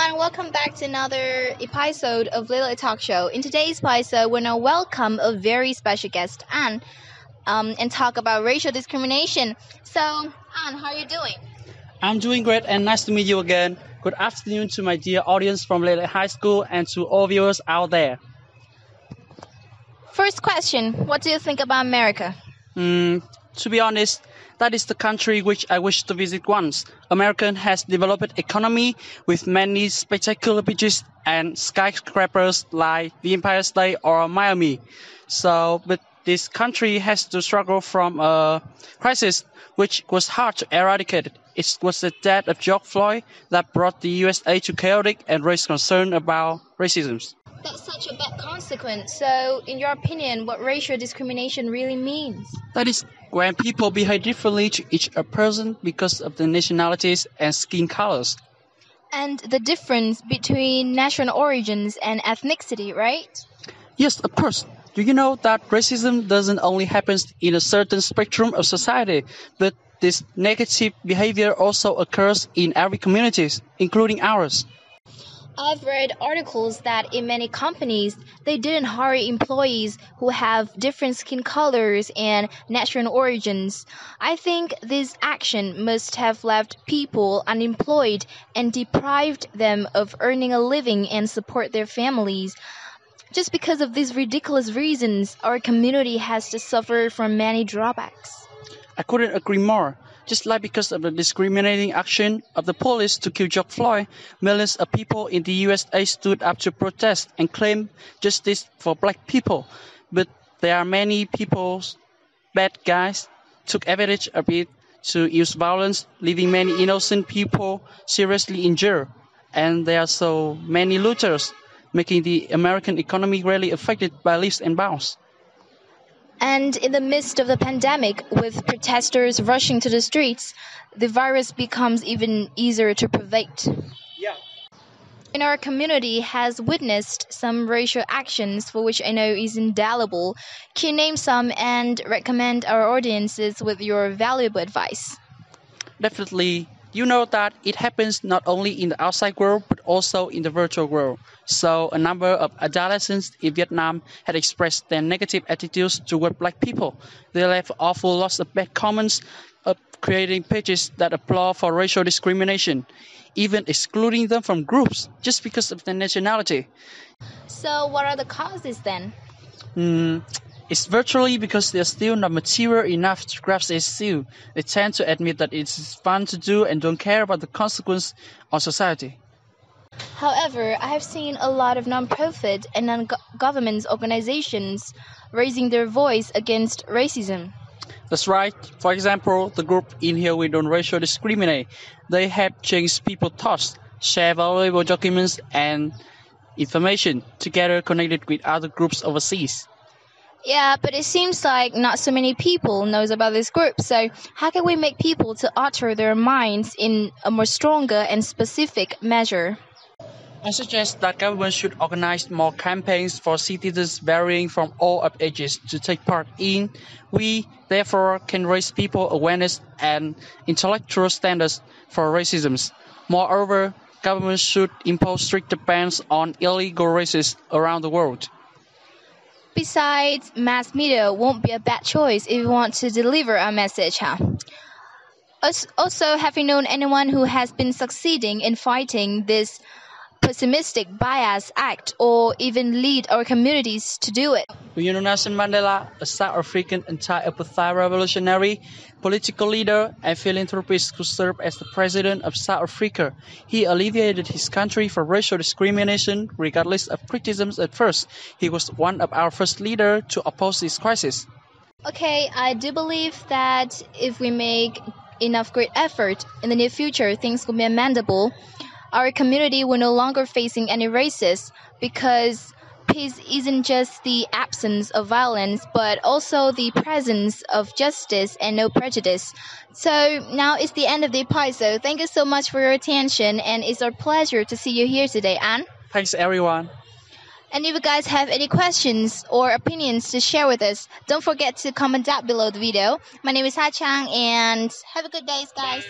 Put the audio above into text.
everyone, welcome back to another episode of Little Talk Show. In today's episode, we're going to welcome a very special guest, Anne, and talk about racial discrimination. So, Anne, how are you doing? I'm doing great and nice to meet you again. Good afternoon to my dear audience from Lele High School and to all viewers out there. First question, what do you think about America? To be honest, that is the country which I wish to visit once. America has developed economy with many spectacular beaches and skyscrapers like the Empire State or Miami. But this country has to struggle from a crisis which was hard to eradicate. It was the death of George Floyd that brought the USA to chaotic and raised concern about racism. That's such a bad consequence. So, in your opinion, what racial discrimination really means? That is when people behave differently to each person because of their nationalities and skin colors. And the difference between national origins and ethnicity, right? Yes, of course. Do you know that racism doesn't only happen in a certain spectrum of society, but this negative behavior also occurs in every community, including ours? I've read articles that in many companies, they didn't hire employees who have different skin colors and national origins. I think this action must have left people unemployed and deprived them of earning a living and support their families. Just because of these ridiculous reasons, our community has to suffer from many drawbacks. I couldn't agree more. Just like because of the discriminating action of the police to kill George Floyd, millions of people in the USA stood up to protest and claim justice for black people. But there are many bad guys, took advantage of it to use violence, leaving many innocent people seriously injured. And there are so many looters, making the American economy greatly affected by leaps and bounds. And in the midst of the pandemic, with protesters rushing to the streets, the virus becomes even easier to prevent. Yeah. In our community has witnessed some racial actions for which I know is indelible. Can you name some and recommend our audiences with your valuable advice? Definitely. You know that it happens not only in the outside world, but also in the virtual world. So a number of adolescents in Vietnam had expressed their negative attitudes toward black people. They left awful lots of bad comments of creating pages that applaud for racial discrimination, even excluding them from groups just because of their nationality. So what are the causes then? It's virtually because they're still not mature enough to grasp the issue. They tend to admit that it's fun to do and don't care about the consequence on society. However, I have seen a lot of non-profit and non-government organizations raising their voice against racism. That's right. For example, the group in here we don't racial discriminate. They have changed people's thoughts, share valuable documents and information, together connected with other groups overseas. Yeah, but it seems like not so many people knows about this group. So how can we make people to alter their minds in a more stronger and specific measure? I suggest that government should organize more campaigns for citizens varying from all of ages to take part in. We, therefore, can raise people awareness and intellectual standards for racism. Moreover, government should impose stricter bans on illegal races around the world. Besides, mass media won't be a bad choice if you want to deliver a message, huh? Also, have you known anyone who has been succeeding in fighting this pessimistic bias act or even lead our communities to do it? Nelson Mandela, a South African anti-apartheid revolutionary, political leader, and philanthropist who served as the president of South Africa. He alleviated his country from racial discrimination regardless of criticisms at first. He was one of our first leaders to oppose this crisis. Okay, I do believe that if we make enough great effort in the near future, things will be amendable. Our community will no longer facing any racism because peace isn't just the absence of violence, but also the presence of justice and no prejudice. So now it's the end of the episode. Thank you so much for your attention, and it's our pleasure to see you here today, Anne. Thanks, everyone. And if you guys have any questions or opinions to share with us, don't forget to comment down below the video. My name is Ha Chang, and have a good day, guys.